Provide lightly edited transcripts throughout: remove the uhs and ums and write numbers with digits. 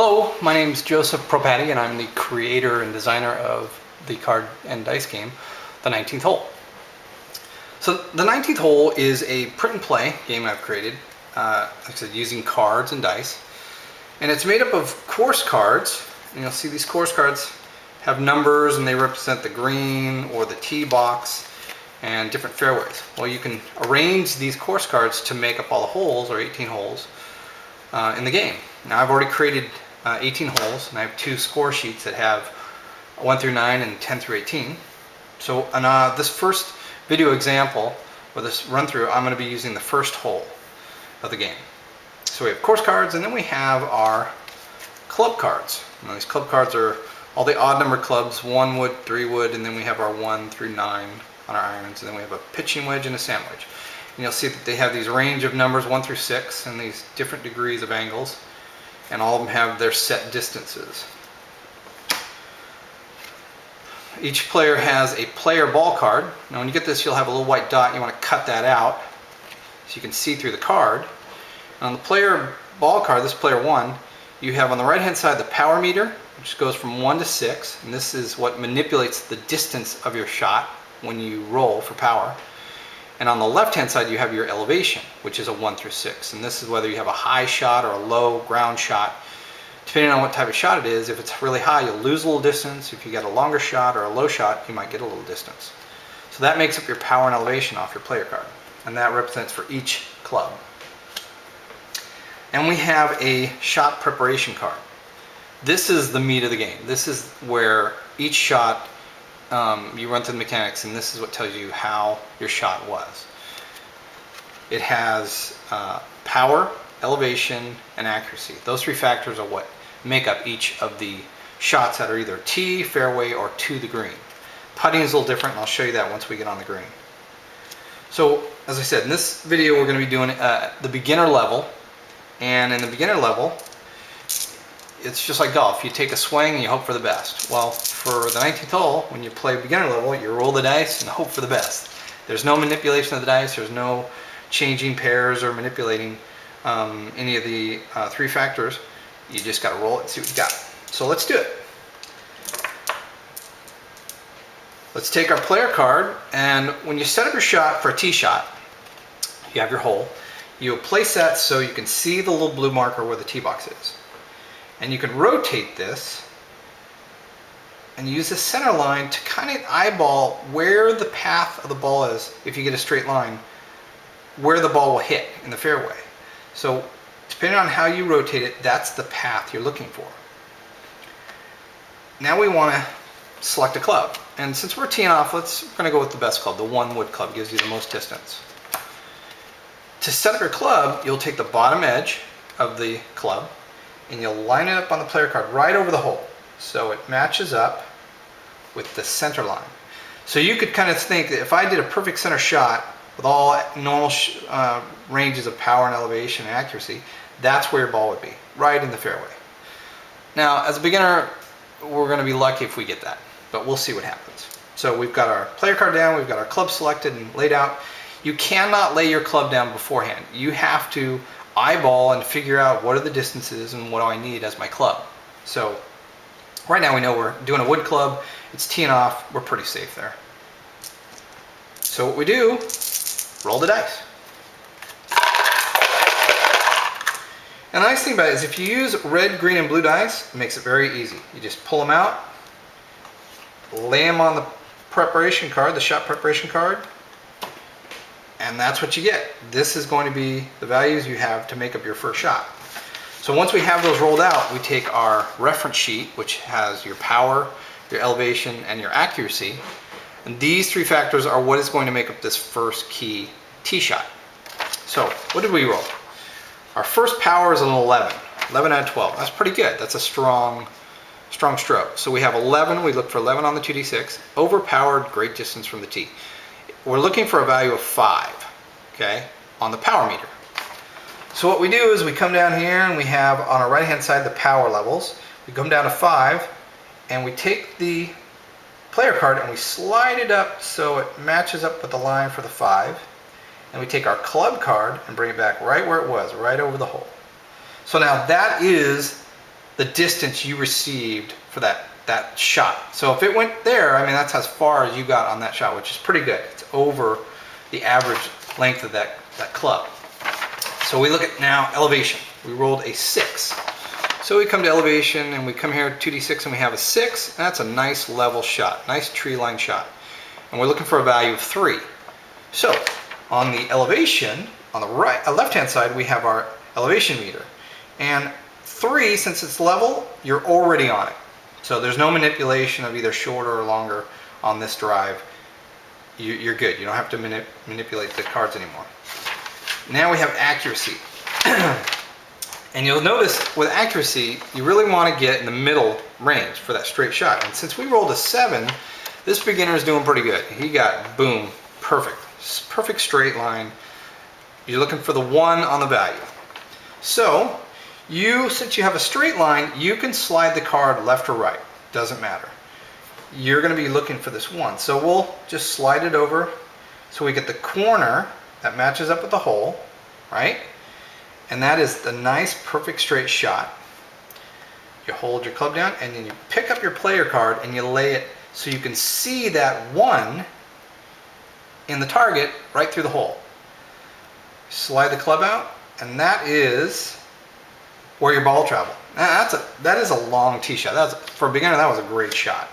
Hello, my name is Joseph Propati and I'm the creator and designer of the card and dice game, The 19th Hole. So The 19th Hole is a print and play game I've created, like I said, using cards and dice. And it's made up of course cards, and you'll see these course cards have numbers and they represent the green or the tee box and different fairways. Well, you can arrange these course cards to make up all the holes, or 18 holes, in the game. Now I've already created 18 holes, and I have two score sheets that have 1 through 9 and 10 through 18. So on this first video example, or this run through, I'm going to be using the first hole of the game. So we have course cards, and then we have our club cards. Now these club cards are all the odd number clubs, 1 wood, 3 wood, and then we have our 1 through 9 on our irons, and then we have a pitching wedge and a sand wedge. And you'll see that they have these range of numbers 1 through 6 and these different degrees of angles, and all of them have their set distances. Each player has a player ball card. Now when you get this, you'll have a little white dot. You want to cut that out so you can see through the card. And on the player ball card, this player 1, you have on the right hand side the power meter, which goes from 1 to 6, and this is what manipulates the distance of your shot when you roll for power. And on the left hand side you have your elevation, which is a 1 through 6, and this is whether you have a high shot or a low ground shot. Depending on what type of shot it is, if it's really high you'll lose a little distance. If you get a longer shot or a low shot, you might get a little distance. So that makes up your power and elevation off your player card, and that represents for each club. And we have a shot preparation card. This is the meat of the game. This is where each shot you run through the mechanics, and this is what tells you how your shot was. It has power, elevation, and accuracy. Those three factors are what make up each of the shots that are either tee, fairway, or to the green. Putting is a little different, and I'll show you that once we get on the green. So, as I said, in this video we're going to be doing the beginner level, and in the beginner level, it's just like golf. You take a swing and you hope for the best. Well, for the 19th hole, when you play beginner level, you roll the dice and hope for the best. There's no manipulation of the dice. There's no changing pairs or manipulating any of the three factors. You just got to roll it and see what you got. So let's do it. Let's take our player card, and when you set up your shot for a tee shot, you have your hole. You'll place that so you can see the little blue marker where the tee box is. And you can rotate this and use the center line to kind of eyeball where the path of the ball is. If you get a straight line, where the ball will hit in the fairway. So depending on how you rotate it, that's the path you're looking for. Now we want to select a club, and since we're teeing off, we're going to go with the best club. The 1 wood club gives you the most distance. To set up your club, you'll take the bottom edge of the club and you'll line it up on the player card right over the hole, so it matches up with the center line. So you could kind of think that if I did a perfect center shot with all normal ranges of power and elevation and accuracy, that's where your ball would be, right in the fairway. Now, as a beginner, we're going to be lucky if we get that, but we'll see what happens. So we've got our player card down, we've got our club selected and laid out. You cannot lay your club down beforehand. You have to eyeball and figure out what are the distances and what do I need as my club. So right now we know we're doing a wood club, it's teeing off, we're pretty safe there. So what we do, roll the dice. And the nice thing about it is if you use red, green, and blue dice, it makes it very easy. You just pull them out, lay them on the preparation card, the shot preparation card, and that's what you get. This is going to be the values you have to make up your first shot. So once we have those rolled out, we take our reference sheet, which has your power, your elevation, and your accuracy. And these three factors are what is going to make up this first key tee shot. So what did we roll? Our first power is an 11. 11 out of 12. That's pretty good. That's a strong stroke. So we have 11. We look for 11 on the 2d6. Overpowered, great distance from the tee. We're looking for a value of 5, okay, on the power meter. So what we do is we come down here and we have on our right hand side the power levels. We come down to 5 and we take the player card and we slide it up so it matches up with the line for the 5. And we take our club card and bring it back right where it was, right over the hole. So now that is the distance you received for that shot. So if it went there, I mean, that's as far as you got on that shot, which is pretty good. It's over the average length of that club. So we look at now elevation. We rolled a 6. So we come to elevation and we come here 2d6 and we have a 6. That's a nice level shot, nice tree line shot. And we're looking for a value of 3. So on the elevation, on the left hand side, we have our elevation meter. And 3, since it's level, you're already on it. So there's no manipulation of either shorter or longer on this drive. You're good. You don't have to manipulate the cards anymore. Now we have accuracy. And you'll notice with accuracy, you really want to get in the middle range for that straight shot. And since we rolled a 7, this beginner is doing pretty good. He got, boom, perfect. Perfect straight line. You're looking for the 1 on the value. So, since you have a straight line, you can slide the card left or right. Doesn't matter. You're going to be looking for this 1. So we'll just slide it over so we get the corner that matches up with the hole, right? And that is the nice, perfect straight shot. You hold your club down and then you pick up your player card and you lay it so you can see that 1 in the target right through the hole. Slide the club out, and that is where your ball traveled. That is a long tee shot. For a beginner, that was a great shot.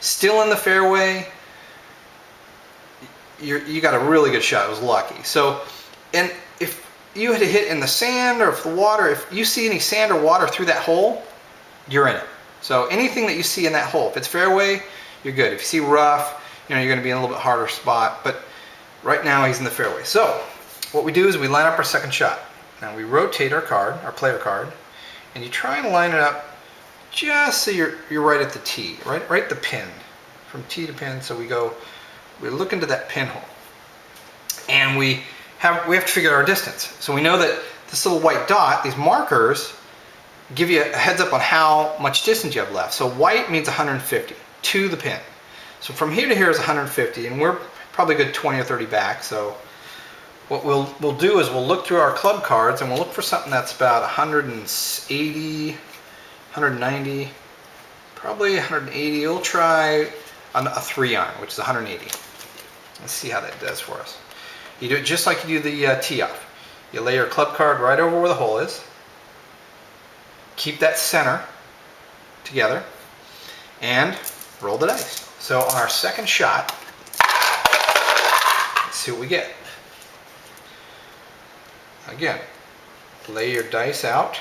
Still in the fairway. You got a really good shot. It was lucky. So, and if you had to hit in the sand or if the water, if you see any sand or water through that hole, you're in it. So anything that you see in that hole, if it's fairway, you're good. If you see rough, you're going to be in a little bit harder spot. But right now he's in the fairway. So what we do is we line up our second shot. Now we rotate our card, our player card, and you try and line it up just so you're right at the tee, right at the pin, from tee to pin. So we look into that pinhole, and we have to figure out our distance. So we know that this little white dot, these markers, give you a heads up on how much distance you have left. So white means 150 to the pin. So from here to here is 150, and we're probably a good 20 or 30 back. So what we'll do is we'll look through our club cards and we'll look for something that's about 180, 190, probably 180. We'll try a 3-iron, which is 180. Let's see how that does for us. You do it just like you do the tee off. You lay your club card right over where the hole is. Keep that center together and roll the dice. So on our second shot, let's see what we get. Again, lay your dice out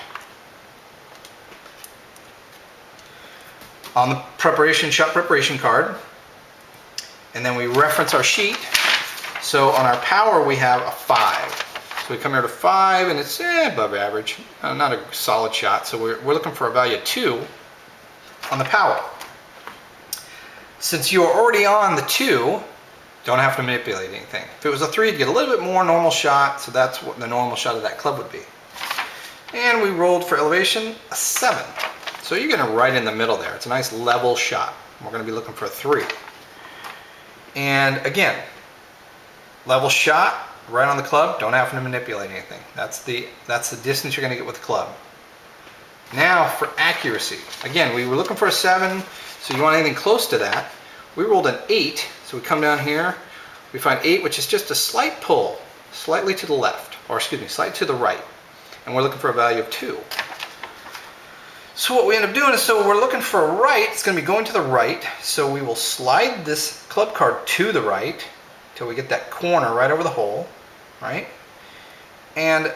on the shot preparation card, and then we reference our sheet. So on our power we have a 5. So we come here to 5 and it's above average, not a solid shot. So we're looking for a value of 2 on the power. Since you are already on the 2, don't have to manipulate anything. If it was a 3, you'd get a little bit more normal shot, so that's what the normal shot of that club would be. And we rolled for elevation a 7. So you're getting right in the middle there. It's a nice level shot. We're going to be looking for a 3. And again, level shot, right on the club, don't have to manipulate anything. That's the distance you're going to get with the club. Now for accuracy. Again, we were looking for a 7, so you want anything close to that. We rolled an 8, so we come down here, we find 8, which is just a slight pull, slightly to the left, or excuse me, slightly to the right. And we're looking for a value of 2. So what we end up doing is, so we're looking for a right, it's going to be going to the right, so we will slide this club card to the right till we get that corner right over the hole, right? And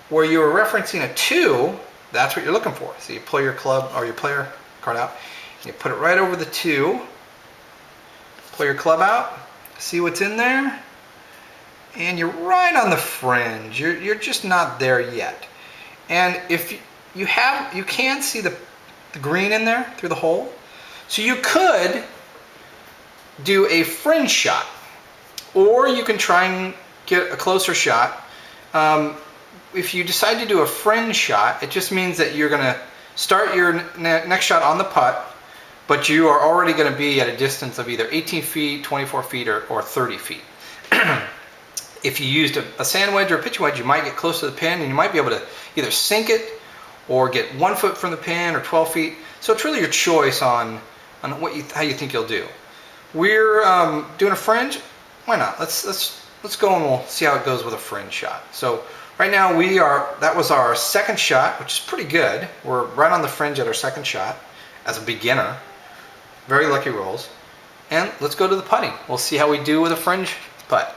where you were referencing a 2, that's what you're looking for. So you pull your club or your player card out, and you put it right over the 2, pull your club out, see what's in there, and you're right on the fringe. You're just not there yet. And if you can see the green in there through the hole, so you could do a fringe shot, or you can try and get a closer shot. If you decide to do a fringe shot, it just means that you're going to start your next shot on the putt, but you are already going to be at a distance of either 18 feet, 24 feet, or 30 feet. If you used a sand wedge or a pitch wedge, you might get close to the pin, and you might be able to either sink it or get 1 foot from the pin or 12 feet. So it's really your choice on how you think you'll do. We're doing a fringe. Why not? Let's go and we'll see how it goes with a fringe shot. So right now that was our second shot, which is pretty good. We're right on the fringe at our second shot as a beginner. Very lucky rolls. And let's go to the putting. We'll see how we do with a fringe putt.